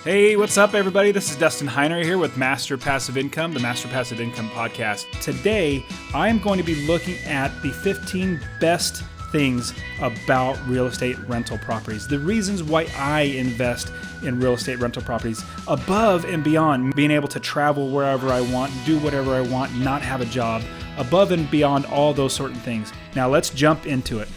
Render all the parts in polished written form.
Hey, what's up, everybody? This is Dustin Heiner here with Master Passive Income, the Master Passive Income podcast. Today, I'm going to be looking at the 15 best things about real estate rental properties, the reasons why I invest in real estate rental properties above and beyond being able to travel wherever I want, do whatever I want, not have a job, above and beyond all those certain things. Now, let's jump into it.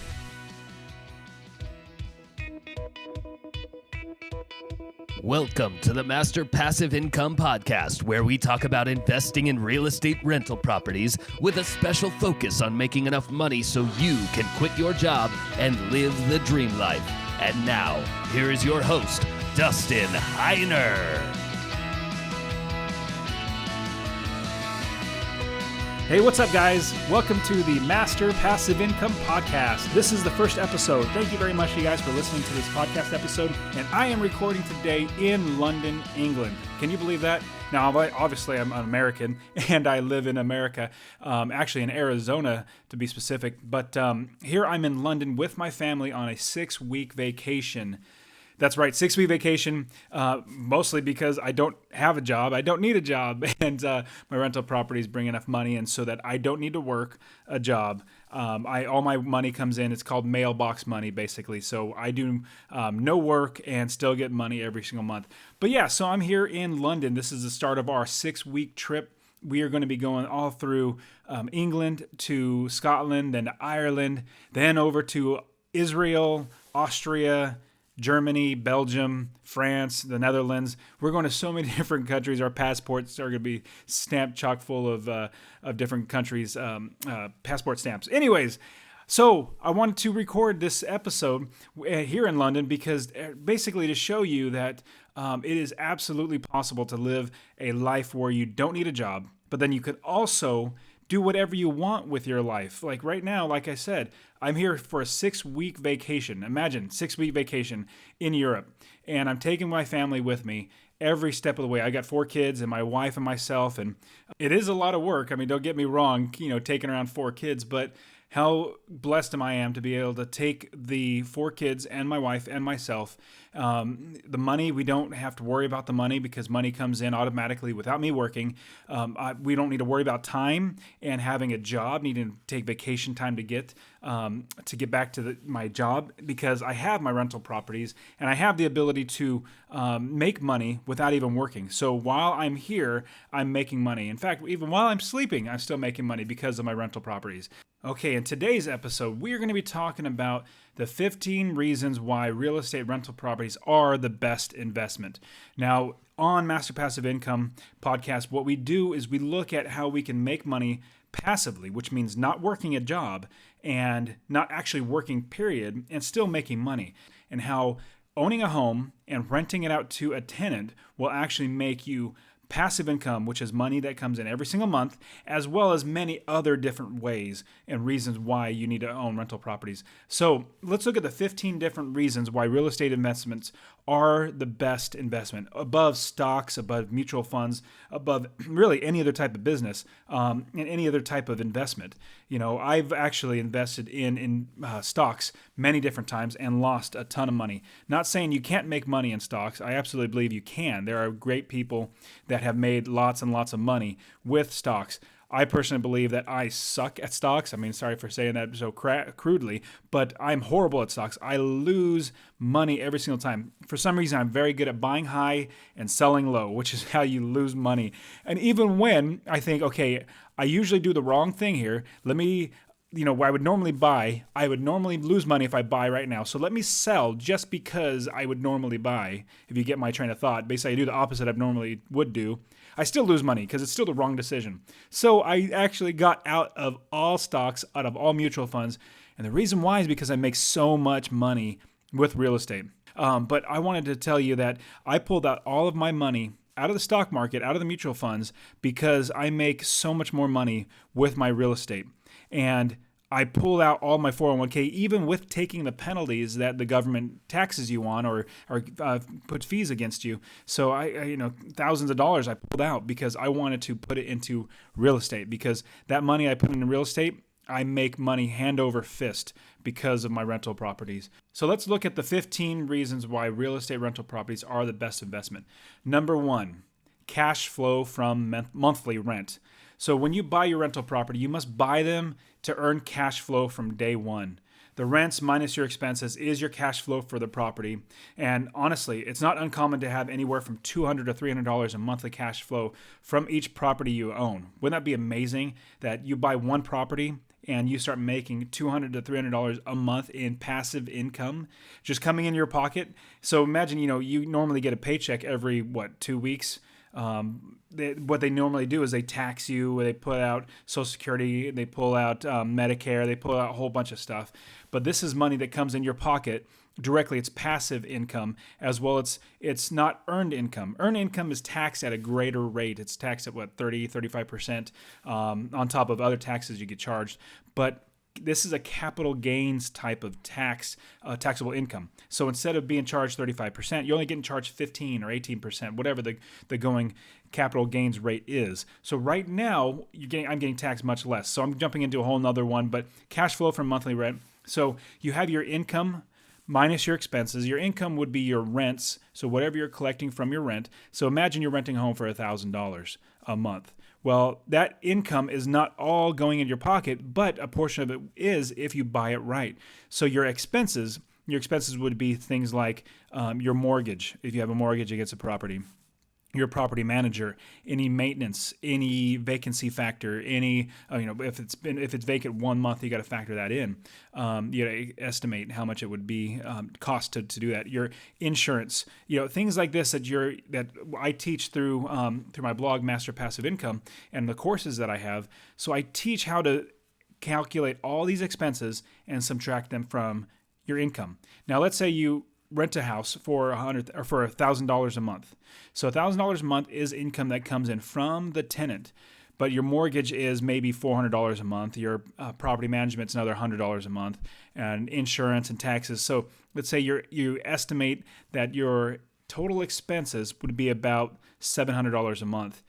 Welcome to the Master Passive Income Podcast, where we talk about investing in real estate rental properties with a special focus on making enough money so you can quit your job and live the dream life. And now, here is your host, Dustin Heiner. Hey, what's up, guys? Welcome to the Master Passive Income Podcast. This is the first episode. Thank you very much, you guys, for listening to this podcast episode. And I am recording today in London, England. Can you believe that? Now, obviously, I'm an American, and I live in America, actually in Arizona, to be specific. But here I'm in London with my family on a 6-week vacation. That's right, 6-week vacation, mostly because I don't have a job. I don't need a job, and my rental properties bring enough money in so that I don't need to work a job. All my money comes in. It's called mailbox money, basically. So I do no work and still get money every single month. But yeah, so I'm here in London. This is the start of our 6-week trip. We are going to be going all through England to Scotland, then to Ireland, then over to Israel, Austria, Germany, Belgium, France, the Netherlands. We're going to so many different countries. Our passports are going to be stamped chock full of different countries' passport stamps. Anyways, so I wanted to record this episode here in London because basically to show you that it is absolutely possible to live a life where you don't need a job, but then you could also do whatever you want with your life. Like right now, like I said, I'm here for a 6-week vacation. Imagine 6-week vacation in Europe. And I'm taking my family with me every step of the way. I got 4 kids and my wife and myself. And it is a lot of work. I mean, don't get me wrong, taking around 4 kids, but how blessed am I to be able to take the 4 kids and my wife and myself. The money, we don't have to worry about the money because money comes in automatically without me working. We don't need to worry about time and having a job, needing to take vacation time to get back to my job because I have my rental properties and I have the ability to make money without even working. So while I'm here, I'm making money. In fact, even while I'm sleeping, I'm still making money because of my rental properties. Okay, in today's episode, we are going to be talking about the 15 reasons why real estate rental properties are the best investment. Now, on Master Passive Income Podcast, what we do is we look at how we can make money passively, which means not working a job and not actually working, period, and still making money, and how owning a home and renting it out to a tenant will actually make you passive income, which is money that comes in every single month, as well as many other different ways and reasons why you need to own rental properties. So let's look at the 15 different reasons why real estate investments are the best investment, above stocks, above mutual funds, above really any other type of business, and any other type of investment. I've actually invested in stocks many different times and lost a ton of money. Not saying you can't make money in stocks. I absolutely believe you can. There are great people that have made lots and lots of money with stocks. I personally believe that I suck at stocks. I mean, sorry for saying that so crudely, but I'm horrible at stocks. I lose money every single time. For some reason, I'm very good at buying high and selling low, which is how you lose money. And even when I think, okay, I usually do the wrong thing here, let me, I would normally lose money if I buy right now. So let me sell just because I would normally buy, if you get my train of thought. Basically, I do the opposite I normally would do. I still lose money because it's still the wrong decision. So I actually got out of all stocks, out of all mutual funds. And the reason why is because I make so much money with real estate. But I wanted to tell you that I pulled out all of my money out of the stock market, out of the mutual funds, because I make so much more money with my real estate. And I pulled out all my 401k, even with taking the penalties that the government taxes you on or puts fees against you. So I thousands of dollars I pulled out because I wanted to put it into real estate, because that money I put into real estate I make money hand over fist because of my rental properties. So let's look at the 15 reasons why real estate rental properties are the best investment. Number 1, cash flow from monthly rent. So when you buy your rental property, you must buy them to earn cash flow from day one. The rents minus your expenses is your cash flow for the property. And honestly, it's not uncommon to have anywhere from $200 to $300 in monthly cash flow from each property you own. Wouldn't that be amazing that you buy one property and you start making $200 to $300 a month in passive income just coming in your pocket? So imagine, you normally get a paycheck every, 2 weeks? What they normally do is they tax you, they put out Social Security, they pull out Medicare, they pull out a whole bunch of stuff. But this is money that comes in your pocket directly. It's passive income as well. It's not earned income. Earned income is taxed at a greater rate. It's taxed at 35% on top of other taxes you get charged. But this is a capital gains type of taxable income. So instead of being charged 35%, you're only getting charged 15 or 18%, whatever the going capital gains rate is. So right now, I'm getting taxed much less. So I'm jumping into a whole nother one, but cash flow from monthly rent. So you have your income minus your expenses. Your income would be your rents, so whatever you're collecting from your rent. So imagine you're renting a home for $1,000 a month. Well, that income is not all going in your pocket, but a portion of it is if you buy it right. So your expenses would be things like your mortgage, if you have a mortgage against a property, your property manager, any maintenance, any vacancy factor, any if it's vacant 1 month, you got to factor that in. You got to estimate how much it would be cost to do that. Your insurance, things like this that I teach through my blog, Master Passive Income, and the courses that I have. So I teach how to calculate all these expenses and subtract them from your income. Now, let's say you rent a house for $1,000 a month. So $1,000 a month is income that comes in from the tenant, but your mortgage is maybe $400 a month. Your property management's another $100 a month, and insurance and taxes. So let's say you estimate that your total expenses would be about $700 a month.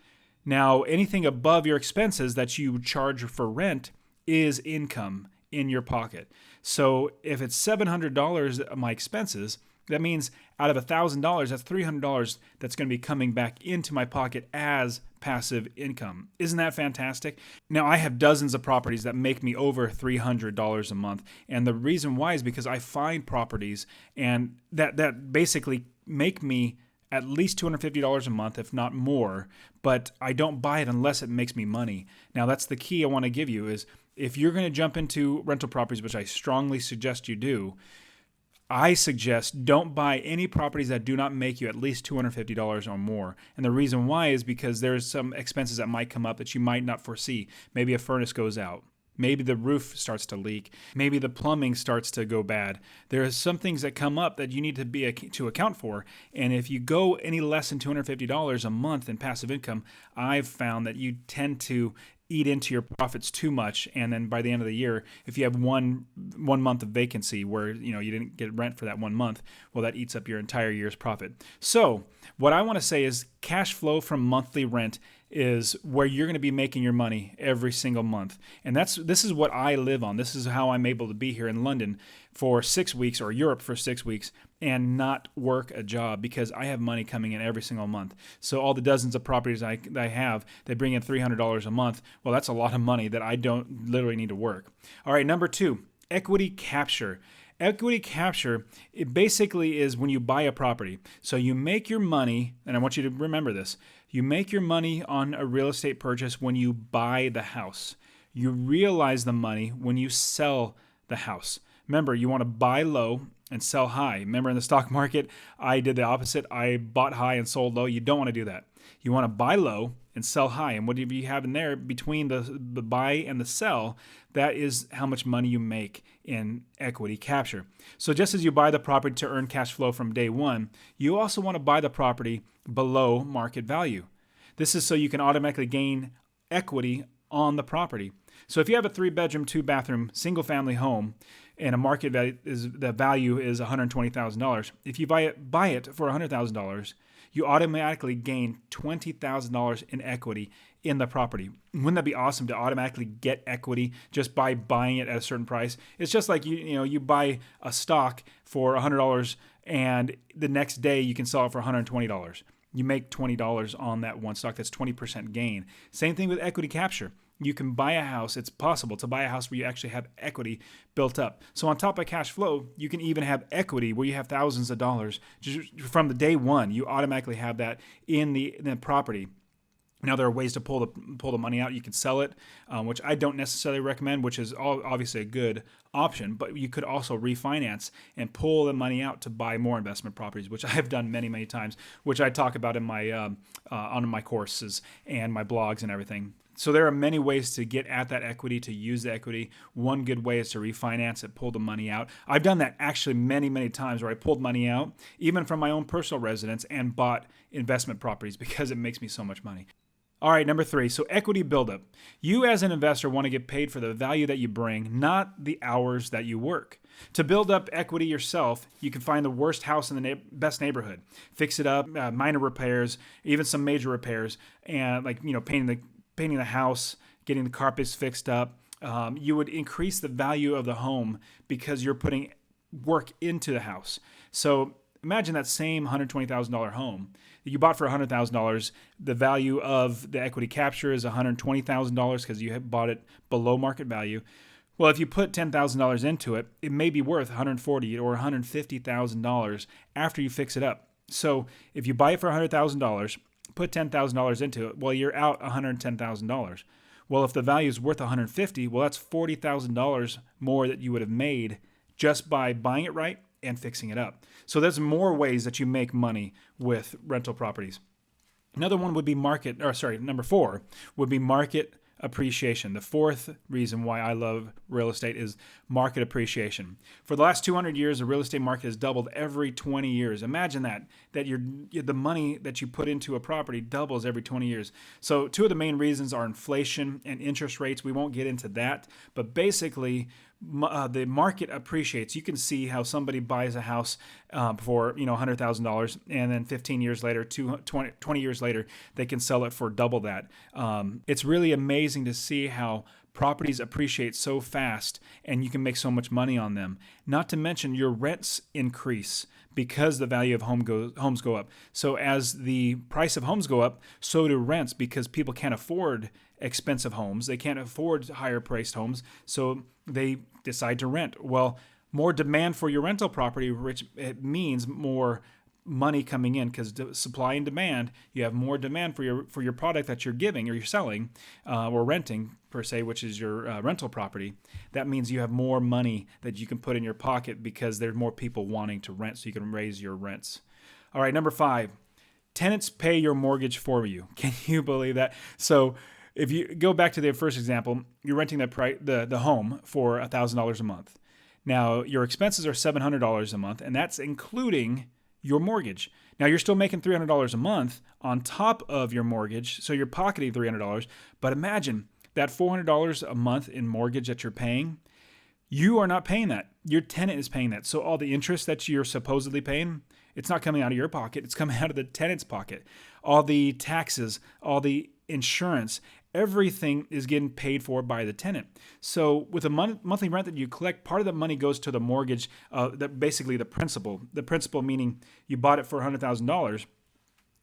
Now, anything above your expenses that you charge for rent is income in your pocket. So if it's $700 of my expenses, that means out of $1,000, that's $300 that's going to be coming back into my pocket as passive income. Isn't that fantastic? Now, I have dozens of properties that make me over $300 a month. And the reason why is because I find properties and that basically make me at least $250 a month, if not more, but I don't buy it unless it makes me money. Now, that's the key I want to give you is if you're going to jump into rental properties, which I strongly suggest you do, I suggest don't buy any properties that do not make you at least $250 or more. And the reason why is because there's some expenses that might come up that you might not foresee. Maybe a furnace goes out. Maybe the roof starts to leak. Maybe the plumbing starts to go bad. There are some things that come up that you need to account for. And if you go any less than $250 a month in passive income, I've found that you tend to eat into your profits too much, and then by the end of the year, if you have one month of vacancy where you didn't get rent for that 1 month, well, that eats up your entire year's profit. So what I want to say is cash flow from monthly rent is where you're going to be making your money every single month. And this is what I live on. This is how I'm able to be here in London for 6 weeks or Europe for 6 weeks and not work a job because I have money coming in every single month. So all the dozens of properties I have, they bring in $300 a month. Well, that's a lot of money that I don't literally need to work. All right, number 2, equity capture. Equity capture, it basically is when you buy a property. So you make your money, and I want you to remember this, you make your money on a real estate purchase when you buy the house. You realize the money when you sell the house. Remember, you want to buy low and sell high. Remember in the stock market, I did the opposite. I bought high and sold low. You don't want to do that. You want to buy low and sell high. And what do you have in there between the buy and the sell? That is how much money you make in equity capture. So just as you buy the property to earn cash flow from day one, you also want to buy the property below market value. This is so you can automatically gain equity on the property. So if you have a 3-bedroom, 2-bathroom, single-family home, and a market value is $120,000. If you buy it for $100,000, you automatically gain $20,000 in equity in the property. Wouldn't that be awesome to automatically get equity just by buying it at a certain price? It's just like you buy a stock for $100 and the next day you can sell it for $120. You make $20 on that one stock. That's 20% gain. Same thing with equity capture. You can buy a house. It's possible to buy a house where you actually have equity built up. So on top of cash flow, you can even have equity where you have thousands of dollars. Just from the day one, you automatically have that in the property. Now, there are ways to pull the money out. You can sell it, which I don't necessarily recommend, which is obviously a good option. But you could also refinance and pull the money out to buy more investment properties, which I have done many, many times, which I talk about in my on my courses and my blogs and everything. So there are many ways to get at that equity, to use the equity. One good way is to refinance it, pull the money out. I've done that actually many, many times where I pulled money out, even from my own personal residence, and bought investment properties because it makes me so much money. All right, number 3, so equity buildup. You as an investor want to get paid for the value that you bring, not the hours that you work. To build up equity yourself, you can find the worst house in the best neighborhood, fix it up, minor repairs, even some major repairs, and painting the house, getting the carpets fixed up. You would increase the value of the home because you're putting work into the house. So imagine that same $120,000 home that you bought for $100,000. The value of the equity capture is $120,000 because you have bought it below market value. Well, if you put $10,000 into it, it may be worth $140,000 or $150,000 after you fix it up. So if you buy it for $100,000, put $10,000 into it, well, you're out $110,000. Well, if the value is worth $150,000, well, that's $40,000 more that you would have made just by buying it right and fixing it up. So there's more ways that you make money with rental properties. Another one would be number 4 would be market appreciation. The fourth reason why I love real estate is market appreciation. For the last 200 years, the real estate market has doubled every 20 years. Imagine that the money that you put into a property doubles every 20 years. So two of the main reasons are inflation and interest rates. We won't get into that, but basically the market appreciates. You can see how somebody buys a house for $100,000, and then 15 years later, 20 years later, they can sell it for double that. It's really amazing to see how properties appreciate so fast, and you can make so much money on them. Not to mention your rents increase because the value of homes go up. So as the price of homes go up, so do rents, because people can't afford expensive homes. They can't afford higher priced homes, so they decide to rent. Well, more demand for your rental property, which it means more money coming in, because supply and demand, you have more demand for your product that you're giving or you're selling or renting per se, which is your rental property. That means you have more money that you can put in your pocket because there's more people wanting to rent, so you can raise your rents. All right, number 5, tenants pay your mortgage for you. Can you believe that? So if you go back to the first example, you're renting the home for $1,000 a month. Now, your expenses are $700 a month, and that's including your mortgage. Now, you're still making $300 a month on top of your mortgage, so you're pocketing $300. But imagine that $400 a month in mortgage that you're paying, you are not paying that. Your tenant is paying that. So all the interest that you're supposedly paying, it's not coming out of your pocket. It's coming out of the tenant's pocket. All the taxes, all the insurance, everything is getting paid for by the tenant. So with a monthly rent that you collect, part of the money goes to the mortgage, basically the principal. The principal meaning you bought it for $100,000.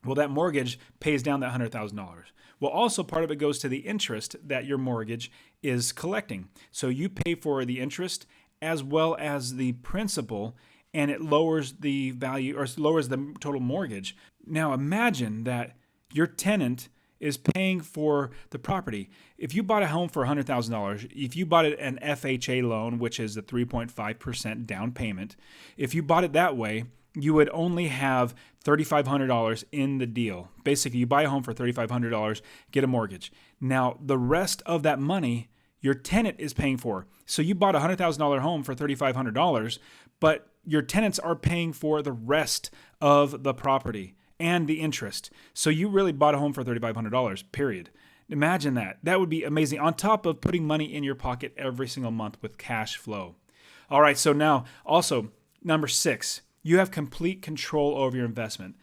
Well, that mortgage pays down that $100,000. Well, also part of it goes to the interest that your mortgage is collecting. So you pay for the interest as well as the principal, and it lowers the value or lowers the total mortgage. Now imagine that your tenant is paying for the property. If you bought a home for $100,000, if you bought it an FHA loan, which is a 3.5% down payment, if you bought it that way, you would only have $3,500 in the deal. Basically, you buy a home for $3,500, get a mortgage. Now, the rest of that money, your tenant is paying for. So you bought a $100,000 home for $3,500, but your tenants are paying for the rest of the property and the interest. So you really bought a home for $3,500, period. Imagine that. That would be amazing, on top of putting money in your pocket every single month with cash flow. All right, so now also, number 6, you have complete control over your investment.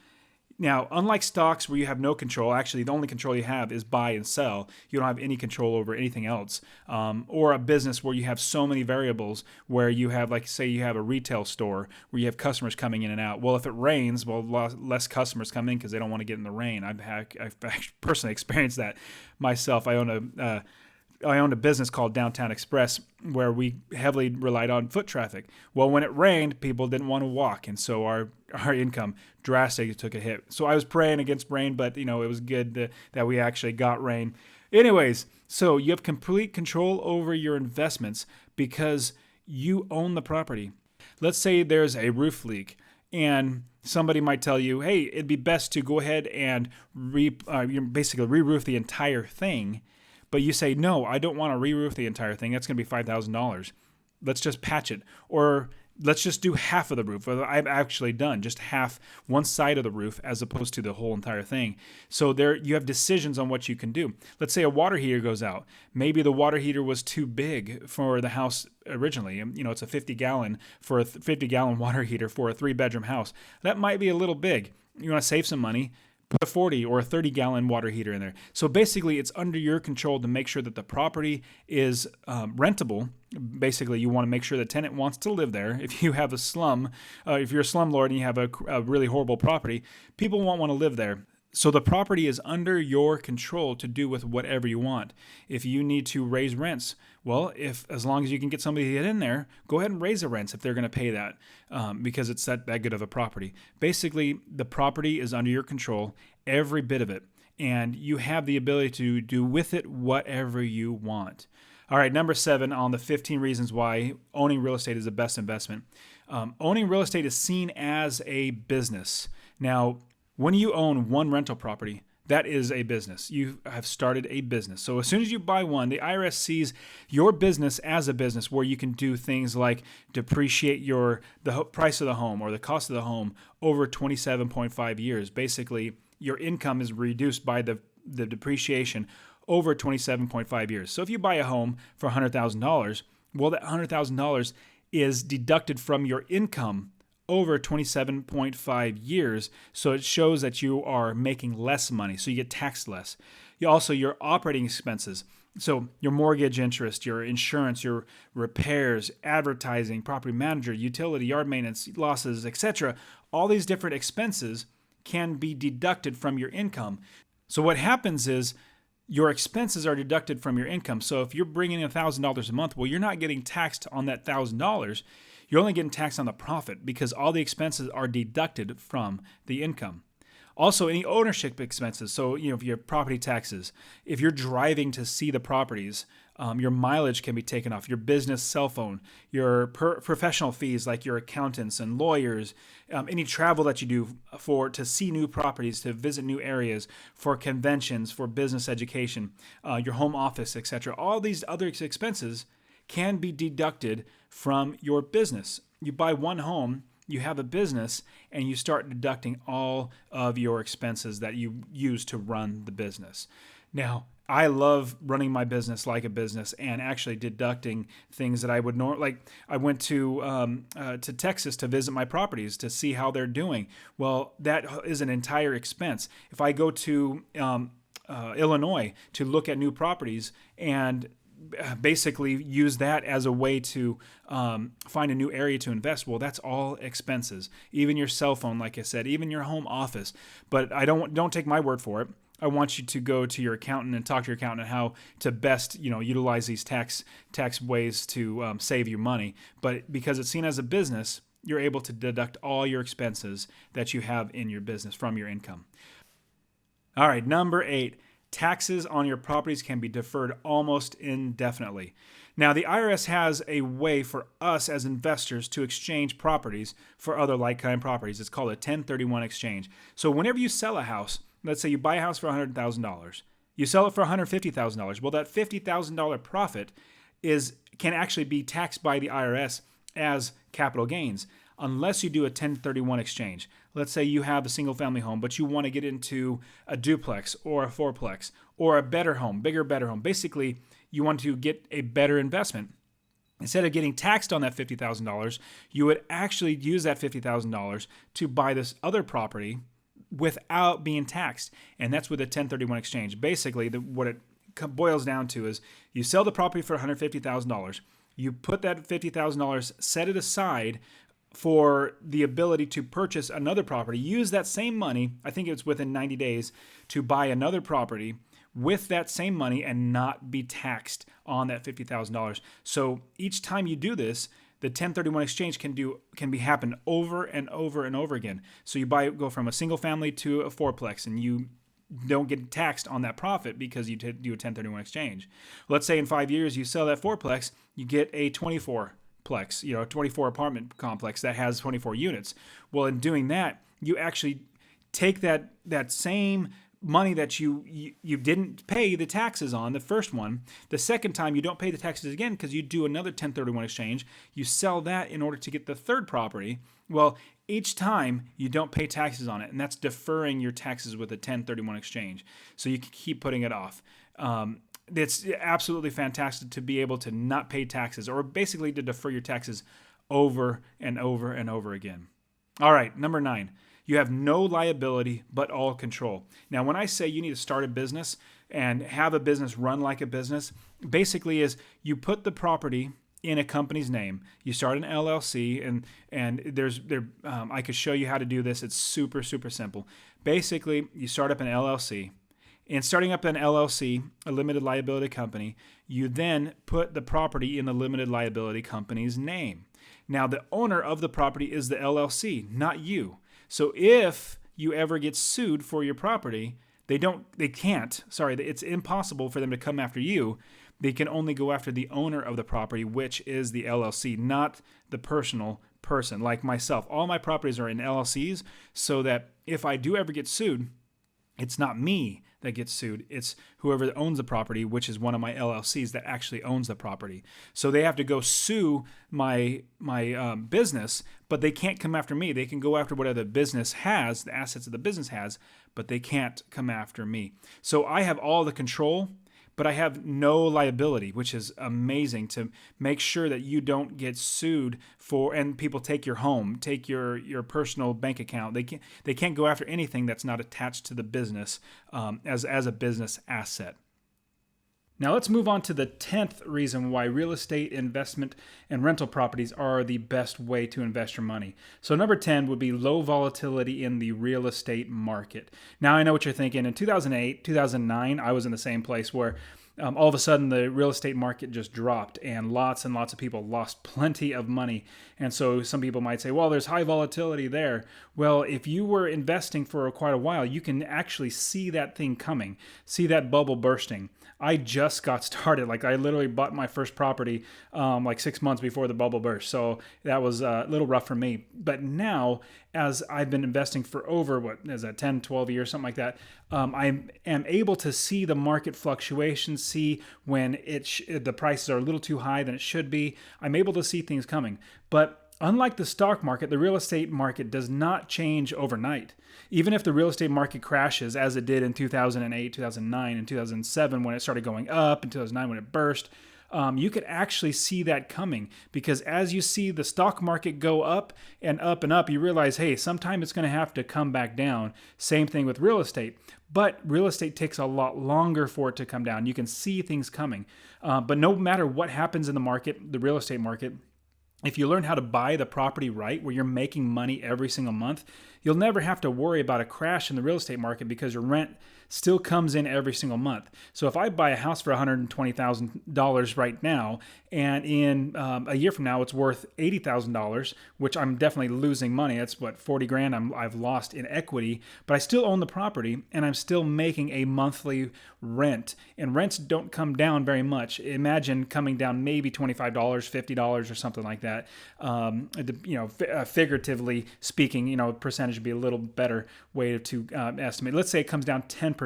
Now, unlike stocks where you have no control, actually the only control you have is buy and sell. You don't have any control over anything else. Or a business where you have so many variables where you have, like, say you have a retail store where you have customers coming in and out. Well, if it rains, well, less customers come in because they don't want to get in the rain. I've personally experienced that myself. I owned a business called Downtown Express where we heavily relied on foot traffic. Well, when it rained, people didn't want to walk, and so our income drastically took a hit. So I was praying against rain, but it was good that we actually got rain. Anyways, so you have complete control over your investments because you own the property. Let's say there's a roof leak, and somebody might tell you, hey, it'd be best to go ahead and basically re-roof the entire thing. But you say, no, I don't want to re-roof the entire thing. That's going to be $5,000. Let's just patch it. Or let's just do half of the roof. I've actually done just half, one side of the roof as opposed to the whole entire thing. So there you have decisions on what you can do. Let's say a water heater goes out. Maybe the water heater was too big for the house originally. It's a 50-gallon for a 50-gallon water heater for a 3-bedroom house. That might be a little big. You want to save some money. Put a 40 or a 30-gallon water heater in there. So basically, it's under your control to make sure that the property is rentable. Basically, you want to make sure the tenant wants to live there. If you have a slum, if you're a slumlord and you have a really horrible property, people won't want to live there. So the property is under your control to do with whatever you want. If you need to raise rents, well, as long as you can get somebody to get in there, go ahead and raise the rents if they're going to pay that because it's that good of a property. Basically, the property is under your control, every bit of it, and you have the ability to do with it whatever you want. All right, number 7 on the 15 reasons why owning real estate is the best investment. Owning real estate is seen as a business. Now, when you own one rental property, that is a business. You have started a business. So as soon as you buy one, the IRS sees your business as a business where you can do things like depreciate the price of the home or the cost of the home over 27.5 years. Basically, your income is reduced by the depreciation over 27.5 years. So if you buy a home for $100,000, well, that $100,000 is deducted from your income over 27.5 years. So it shows that you are making less money. So you get taxed less. Your operating expenses. So your mortgage interest, your insurance, your repairs, advertising, property manager, utility, yard maintenance, losses, etc. All these different expenses can be deducted from your income. So what happens is your expenses are deducted from your income. So if you're bringing in $1,000 a month, well, you're not getting taxed on that $1,000. You're only getting taxed on the profit because all the expenses are deducted from the income. Also, any ownership expenses. So, if you have property taxes, if you're driving to see the properties, your mileage can be taken off, your business cell phone, your professional fees like your accountants and lawyers, any travel that you do to see new properties, to visit new areas, for conventions, for business education, your home office, etc. All these other expenses can be deducted from your business. You buy one home, you have a business, and you start deducting all of your expenses that you use to run the business. Now, I love running my business like a business and actually deducting things that I would like. I went to Texas to visit my properties to see how they're doing. Well, that is an entire expense. If I go to Illinois to look at new properties and basically use that as a way to find a new area to invest, well, that's all expenses. Even your cell phone, like I said, even your home office. But I don't take my word for it. I want you to go to your accountant and talk to your accountant how to best, utilize these tax ways to save you money. But because it's seen as a business, you're able to deduct all your expenses that you have in your business from your income. All right, number 8. Taxes on your properties can be deferred almost indefinitely. Now, the IRS has a way for us as investors to exchange properties for other like-kind properties. It's called a 1031 exchange. So whenever you sell a house, let's say you buy a house for $100,000, you sell it for $150,000. Well, that $50,000 profit can actually be taxed by the IRS as capital gains, unless you do a 1031 exchange. Let's say you have a single family home, but you want to get into a duplex or a fourplex or a better home, bigger, better home. Basically, you want to get a better investment. Instead of getting taxed on that $50,000, you would actually use that $50,000 to buy this other property without being taxed. And that's with a 1031 exchange. Basically, what it boils down to is you sell the property for $150,000. You put that $50,000, set it aside for the ability to purchase another property. Use that same money, I think it's within 90 days, to buy another property with that same money and not be taxed on that $50,000. So each time you do this, the 1031 exchange can be happen over and over and over again. So you go from a single family to a fourplex, and you don't get taxed on that profit because you do a 1031 exchange. Let's say in 5 years you sell that fourplex, you get a 24-plex, a 24 apartment complex that has 24 units. Well, in doing that, you actually take that same money that you didn't pay the taxes on the first one. The second time you don't pay the taxes again because you do another 1031 exchange. You sell that in order to get the third property. Well, each time you don't pay taxes on it, and that's deferring your taxes with a 1031 exchange. So you can keep putting it off. It's absolutely fantastic to be able to not pay taxes, or basically to defer your taxes over and over and over again. All right, number 9. You have no liability, but all control. Now, when I say you need to start a business and have a business run like a business, basically is you put the property in a company's name. You start an LLC, and I could show you how to do this. It's super, super simple. Basically, you start up an LLC. In starting up an LLC, a limited liability company, you then put the property in the limited liability company's name. Now, the owner of the property is the LLC, not you. So if you ever get sued for your property, it's impossible for them to come after you. They can only go after the owner of the property, which is the LLC, not the personal person like myself. All my properties are in LLCs, so that if I do ever get sued, it's not me that gets sued. It's whoever owns the property, which is one of my LLCs that actually owns the property. So they have to go sue my business, but they can't come after me. They can go after whatever the business has, the assets that the business has, but they can't come after me. So I have all the control, but I have no liability, which is amazing, to make sure that you don't get sued for, and people take your home, take your personal bank account. They can't go after anything that's not attached to the business as a business asset. Now let's move on to the 10th reason why real estate investment and rental properties are the best way to invest your money. So number 10 would be low volatility in the real estate market. Now I know what you're thinking. In 2008, 2009, I was in the same place where all of a sudden the real estate market just dropped and lots of people lost plenty of money. And so some people might say, well, there's high volatility there. Well, if you were investing for quite a while, you can actually see that thing coming, see that bubble bursting. I just got started. Like I literally bought my first property like 6 months before the bubble burst. So that was a little rough for me. But now, as I've been investing for over, 10, 12 years, something like that, I am able to see the market fluctuations, see when the prices are a little too high than it should be. I'm able to see things coming. But unlike the stock market, the real estate market does not change overnight. Even if the real estate market crashes, as it did in 2008, 2009, and 2007 when it started going up, and 2009 when it burst, you could actually see that coming, because as you see the stock market go up and up and up, you realize, hey, sometime it's going to have to come back down. Same thing with real estate. But real estate takes a lot longer for it to come down. You can see things coming. But no matter what happens in the market, the real estate market, if you learn how to buy the property right, where you're making money every single month, you'll never have to worry about a crash in the real estate market because your rent still comes in every single month. So if I buy a house for $120,000 right now, and in a year from now it's worth $80,000, which I'm definitely losing money. That's what, 40 grand I've lost in equity, but I still own the property and I'm still making a monthly rent. And rents don't come down very much. Imagine coming down maybe $25, $50 or something like that. Figuratively speaking, percentage would be a little better way to estimate. Let's say it comes down 10%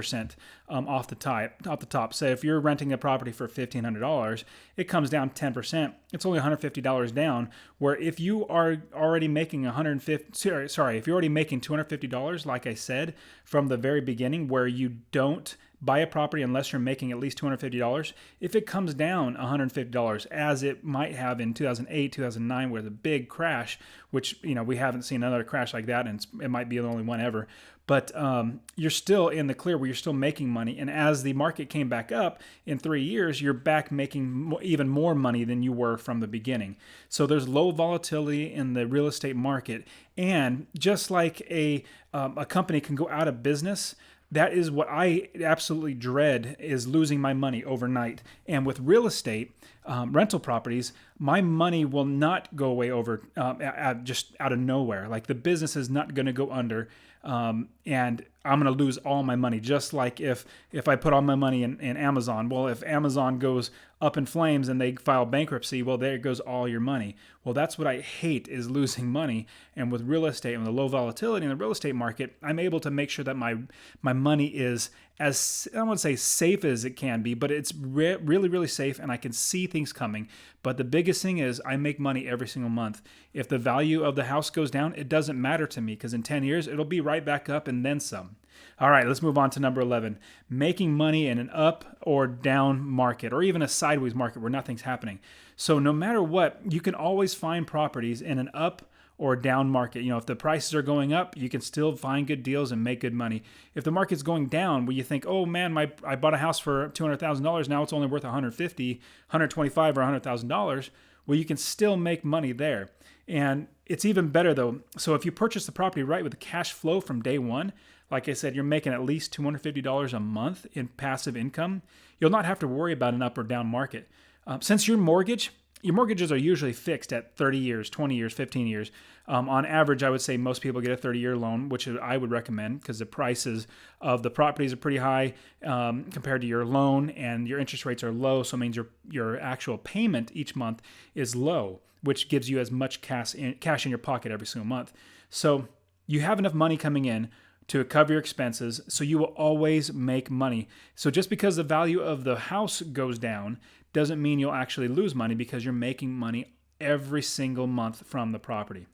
off the top. Say if you're renting a property for $1,500, it comes down 10%. It's only $150 down. Where if you are already making if you're already making $250, like I said from the very beginning, where you don't buy a property unless you're making at least $250. If it comes down $150, as it might have in 2008, 2009, where the big crash, which we haven't seen another crash like that, and it might be the only one ever. but you're still in the clear where you're still making money. And as the market came back up in 3 years, you're back making even more money than you were from the beginning. So there's low volatility in the real estate market. And just like a company can go out of business, that is what I absolutely dread, is losing my money overnight. And with real estate, rental properties, my money will not go away just out of nowhere. Like, the business is not going to go under, and I'm going to lose all my money. Just like if I put all my money in Amazon. Well, if Amazon goes up in flames and they file bankruptcy, well, there goes all your money. Well, that's what I hate, is losing money. And with real estate and the low volatility in the real estate market, I'm able to make sure that my money is as, I don't want to say safe as it can be, but it's really, really safe, and I can see things coming. But the biggest thing is I make money every single month. If the value of the house goes down, it doesn't matter to me, because in 10 years, it'll be right back up and then some. All right, let's move on to number 11. Making money in an up or down market, or even a sideways market where nothing's happening. So no matter what, you can always find properties in an up or down market. If the prices are going up, you can still find good deals and make good money. If the market's going down, where you think, oh man, I bought a house for $200,000, now it's only worth $150,000, $125,000, or $100,000, well, you can still make money there. And it's even better though. So if you purchase the property right with the cash flow from day one, like I said, you're making at least $250 a month in passive income, you'll not have to worry about an up or down market. Since your mortgages are usually fixed at 30 years, 20 years, 15 years. On average, I would say most people get a 30-year loan, which I would recommend, because the prices of the properties are pretty high compared to your loan, and your interest rates are low, so it means your actual payment each month is low, which gives you as much cash in your pocket every single month. So you have enough money coming in to cover your expenses, so you will always make money. So just because the value of the house goes down doesn't mean you'll actually lose money, because you're making money every single month from the property.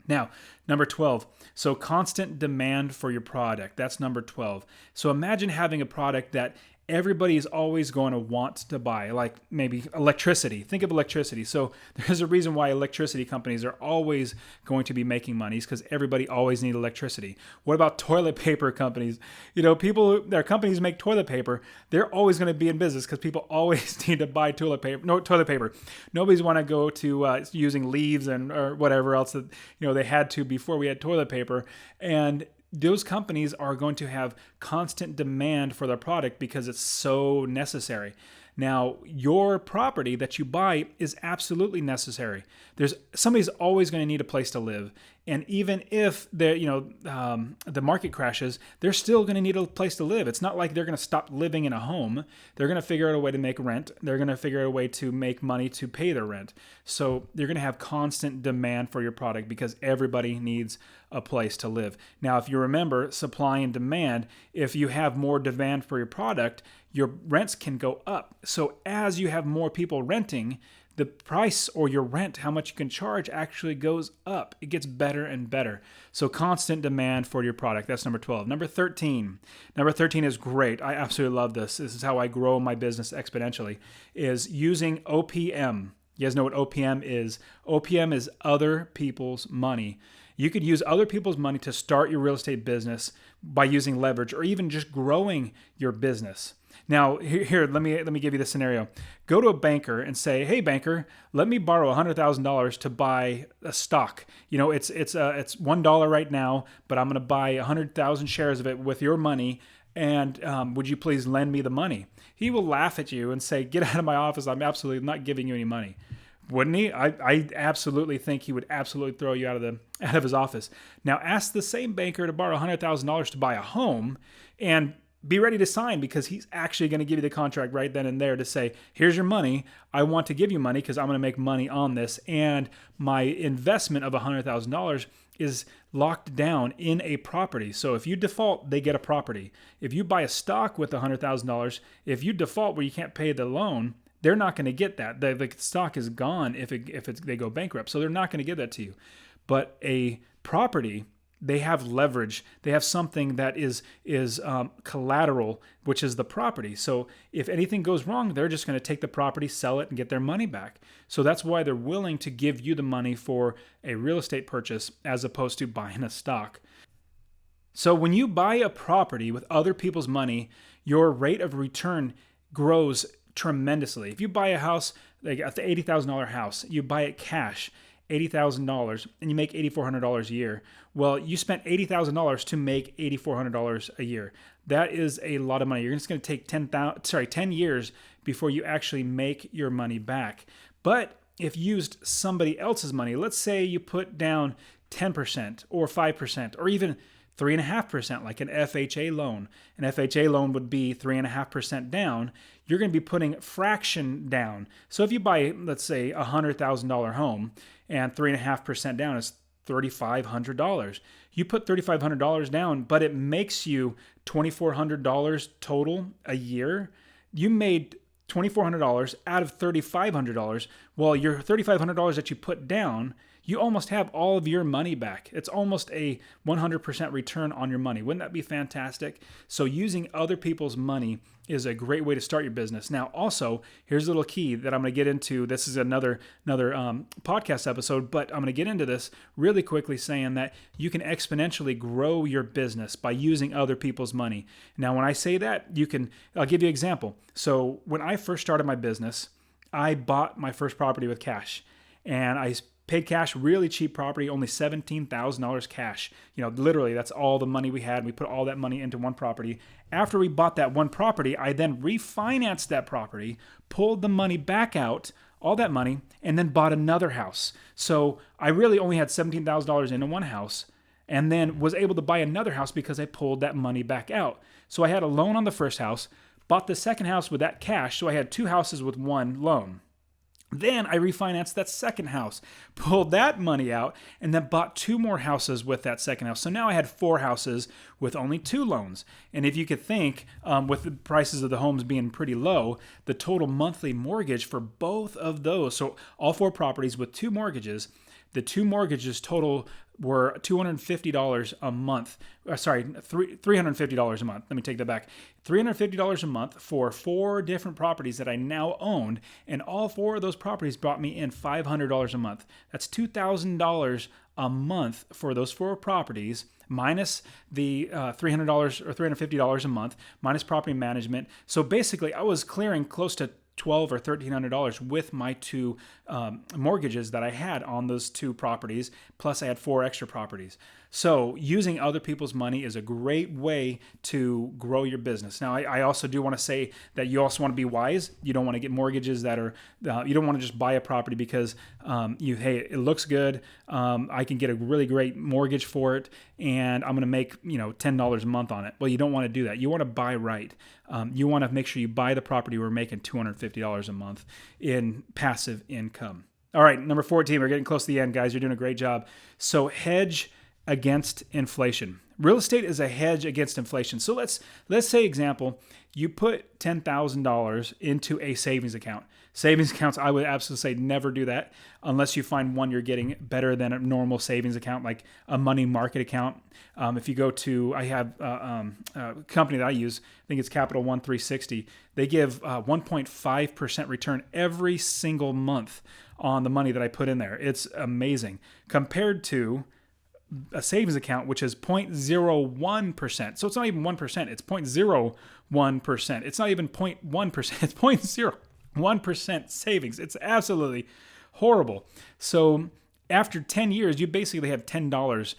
Now, number 12, so constant demand for your product. That's number 12. So imagine having a product that everybody is always going to want to buy, like maybe electricity. Think of electricity. So there's a reason why electricity companies are always going to be making money, because everybody always needs electricity. What about toilet paper companies? Their companies make toilet paper. They're always going to be in business, because people always need to buy toilet paper. No toilet paper. Nobody's want to go to using leaves or whatever else that they had to before we had toilet paper. And those companies are going to have constant demand for their product because it's so necessary. Now, your property that you buy is absolutely necessary. Somebody's always going to need a place to live, and even if the market crashes, they're still going to need a place to live. It's not like they're going to stop living in a home. They're going to figure out a way to make rent. They're going to figure out a way to make money to pay their rent. So you're going to have constant demand for your product, because everybody needs a place to live. Now, if you remember supply and demand, if you have more demand for your product, your rents can go up. So as you have more people renting, the price or your rent, how much you can charge, actually goes up. It gets better and better. So constant demand for your product. That's number 12. Number 13. Number 13 is great. I absolutely love this. This is how I grow my business exponentially, is using OPM. You guys know what OPM is? OPM is other people's money. You could use other people's money to start your real estate business by using leverage, or even just growing your business. Now, here, let me give you the scenario. Go to a banker and say, "Hey, banker, let me borrow $100,000 to buy a stock. It's $1 right now, but I'm going to buy 100,000 shares of it with your money. And would you please lend me the money?" He will laugh at you and say, "Get out of my office. I'm absolutely not giving you any money." Wouldn't he? I absolutely think he would absolutely throw you out of his office. Now, ask the same banker to borrow $100,000 to buy a home, and be ready to sign, because he's actually going to give you the contract right then and there to say, "Here's your money. I want to give you money because I'm going to make money on this. And my investment of $100,000 is locked down in a property. So if you default, they get a property. If you buy a stock with $100,000, if you default where you can't pay the loan, they're not going to get that. The stock is gone if they go bankrupt. So they're not going to give that to you. But a property, they have leverage. They have something that is collateral, which is the property. So if anything goes wrong, they're just going to take the property, sell it, and get their money back. So that's why they're willing to give you the money for a real estate purchase, as opposed to buying a stock. So when you buy a property with other people's money, your rate of return grows tremendously. If you buy a house, like at the $80,000 house, you buy it cash, $80,000, and you make $8,400 a year. Well, you spent $80,000 to make $8,400 a year. That is a lot of money. You're just going to take 10 years before you actually make your money back. But if you used somebody else's money, let's say you put down 10% or 5% or even 3.5%, like an FHA loan. An FHA loan would be 3.5% down. You're going to be putting fraction down. So if you buy, let's say, a $100,000 home and 3.5% down is $3,500. You put $3,500 down, but it makes you $2,400 total a year. You made $2,400 out of $3,500. Well, your $3,500 that you put down, you almost have all of your money back. It's almost a 100% return on your money. Wouldn't that be fantastic? So using other people's money is a great way to start your business. Now, also, here's a little key that I'm going to get into. This is another podcast episode, but I'm going to get into this really quickly, saying that you can exponentially grow your business by using other people's money. Now, when I say that, I'll give you an example. So when I first started my business, I bought my first property with cash, and I paid cash, really cheap property, only $17,000 cash. Literally, that's all the money we had. We put all that money into one property. After we bought that one property, I then refinanced that property, pulled the money back out, all that money, and then bought another house. So I really only had $17,000 into one house, and then was able to buy another house because I pulled that money back out. So I had a loan on the first house, bought the second house with that cash, so I had two houses with one loan. Then I refinanced that second house, pulled that money out, and then bought two more houses with that second house. So now I had four houses with only two loans. And if you could think, with the prices of the homes being pretty low, the total monthly mortgage for both of those, so all four properties with two mortgages, the two mortgages total were $250 a month. $350 a month. Let me take that back. $350 a month for four different properties that I now owned, and all four of those properties brought me in $500 a month. That's $2,000 a month for those four properties, minus the $300 or $350 a month, minus property management. So basically, I was clearing close to $1,200 or $1,300 with my two mortgages that I had on those two properties, plus I had four extra properties. So using other people's money is a great way to grow your business. Now, I also do want to say that you also want to be wise. You don't want to get mortgages that are, you don't want to just buy a property because hey, it looks good. I can get a really great mortgage for it, and I'm going to make $10 a month on it. Well, you don't want to do that. You want to buy right. You want to make sure you buy the property where we're making $250 a month in passive income. All right, number 14. We're getting close to the end, guys. You're doing a great job. So hedge against inflation. Real estate is a hedge against inflation. So let's say, example, you put $10,000 into a savings account. Savings accounts, I would absolutely say never do that unless you find one you're getting better than a normal savings account, like a money market account. If you go to, I have a company that I use, I think it's Capital One 360. They give 1.5% return every single month on the money that I put in there. It's amazing compared to a savings account, which is 0.01%. So it's not even 1%. It's 0.01%. It's not even 0.1%. It's 0.01% savings. It's absolutely horrible. So after 10 years, you basically have $10.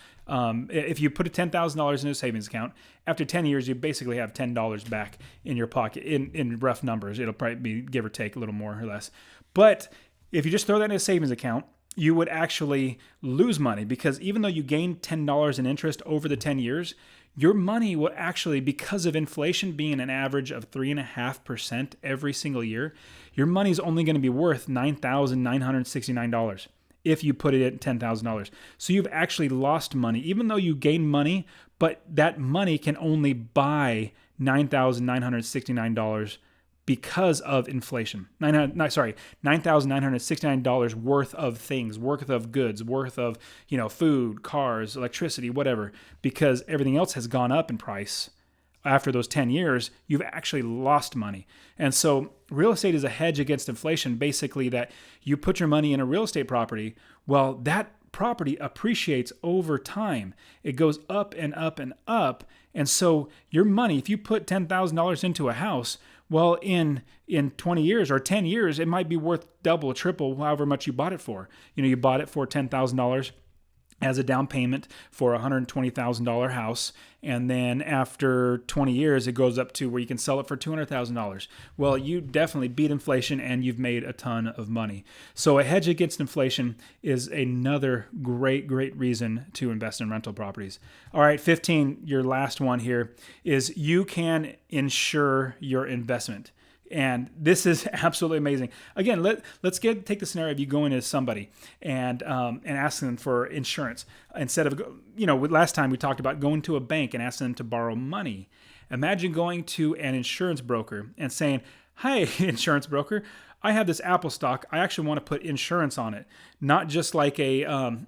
If you put $10,000 in a savings account, after 10 years, you basically have $10 back in your pocket in rough numbers. It'll probably be give or take a little more or less. But if you just throw that in a savings account, you would actually lose money, because even though you gain $10 in interest over the 10 years, your money will actually, because of inflation being an average of 3.5% every single year, your money is only going to be worth $9,969 if you put it at $10,000. So you've actually lost money, even though you gain money, but that money can only buy $9,969 because of inflation. $9,969 worth of things, worth of goods, worth of, food, cars, electricity, whatever, because everything else has gone up in price. After those 10 years, you've actually lost money. And so real estate is a hedge against inflation, basically that you put your money in a real estate property. Well, that property appreciates over time. It goes up and up and up. And so your money, if you put $10,000 into a house, well, in 20 years or 10 years, it might be worth double, triple, however much you bought it for. You bought it for $10,000 as a down payment for a $120,000 house. And then after 20 years, it goes up to where you can sell it for $200,000. Well, you definitely beat inflation and you've made a ton of money. So a hedge against inflation is another great reason to invest in rental properties. All right, 15, your last one here is you can insure your investment. And this is absolutely amazing. Again, let's take the scenario of you going to somebody and asking them for insurance instead of, last time we talked about going to a bank and asking them to borrow money. Imagine going to an insurance broker and saying, "Hi, insurance broker, I have this Apple stock. I actually want to put insurance on it, not just like an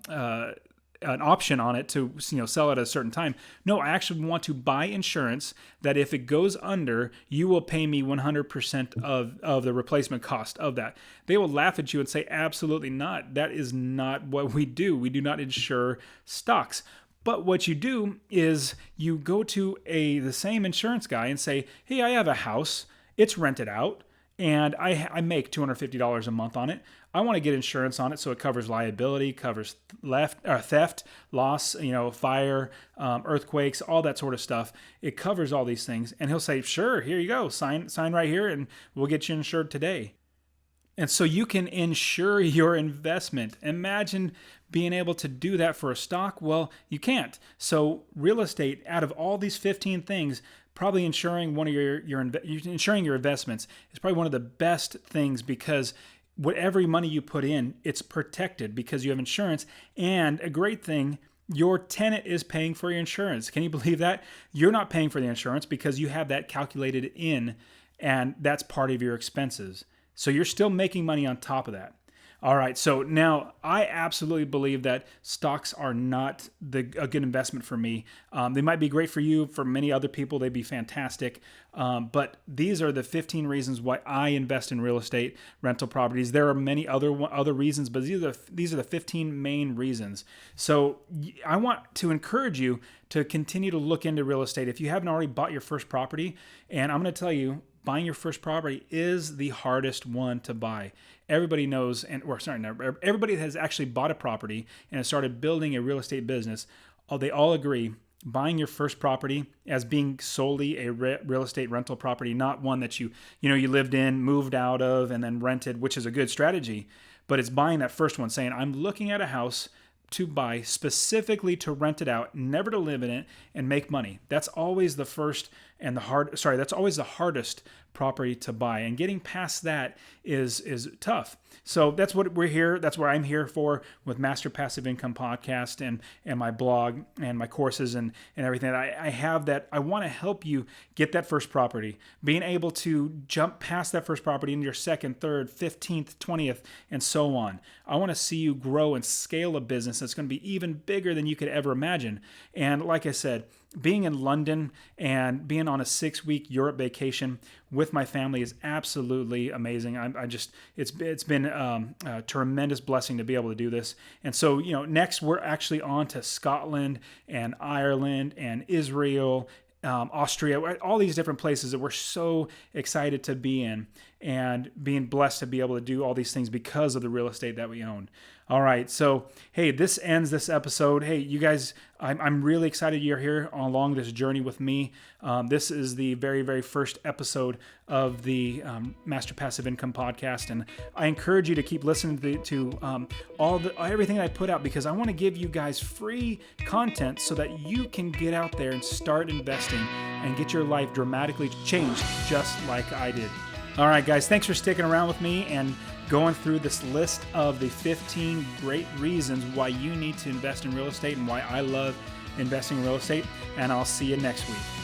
option on it to sell at a certain time. No, I actually want to buy insurance that if it goes under, you will pay me 100% of the replacement cost of that." They will laugh at you and say, "Absolutely not. That is not what we do. We do not insure stocks." But what you do is you go to the same insurance guy and say, "Hey, I have a house. It's rented out. And I make $250 a month on it. I want to get insurance on it so it covers liability, covers theft, loss, fire, earthquakes, all that sort of stuff. It covers all these things." And he'll say, "Sure, here you go. Sign right here and we'll get you insured today." And so you can insure your investment. Imagine being able to do that for a stock. Well, you can't. So real estate, out of all these 15 things, probably insuring one of insuring your investments is probably one of the best things, because whatever money you put in, it's protected because you have insurance. And a great thing, your tenant is paying for your insurance. Can you believe that? You're not paying for the insurance because you have that calculated in, and that's part of your expenses. So you're still making money on top of that. All right, so now I absolutely believe that stocks are not a good investment for me. They might be great for you. For many other people, they'd be fantastic. But these are the 15 reasons why I invest in real estate rental properties. There are many other reasons, but these are the 15 main reasons. So I want to encourage you to continue to look into real estate. If you haven't already bought your first property, and I'm going to tell you, buying your first property is the hardest one to buy. Everybody knows, everybody that has actually bought a property and has started building a real estate business, they all agree buying your first property as being solely a real estate rental property, not one that you lived in, moved out of, and then rented, which is a good strategy. But it's buying that first one, saying, "I'm looking at a house to buy specifically to rent it out, never to live in it and make money." That's always the first and that's always the hardest property to buy. And getting past that is tough. So that's what we're here. That's what I'm here for with Master Passive Income Podcast and my blog and my courses and everything. I have that. I want to help you get that first property, being able to jump past that first property into your second, third, 15th, 20th, and so on. I want to see you grow and scale a business that's going to be even bigger than you could ever imagine. And like I said, being in London and being on a 6-week Europe vacation with my family is absolutely amazing. It's been a tremendous blessing to be able to do this. And so, next we're actually on to Scotland and Ireland and Israel, Austria, all these different places that we're so excited to be in and being blessed to be able to do all these things because of the real estate that we own. All right. So, hey, this ends this episode. Hey, you guys, I'm really excited you're here along this journey with me. This is the very, very first episode of the Master Passive Income Podcast. And I encourage you to keep listening to everything I put out, because I want to give you guys free content so that you can get out there and start investing and get your life dramatically changed just like I did. All right, guys, thanks for sticking around with me and going through this list of the 15 great reasons why you need to invest in real estate and why I love investing in real estate. And I'll see you next week.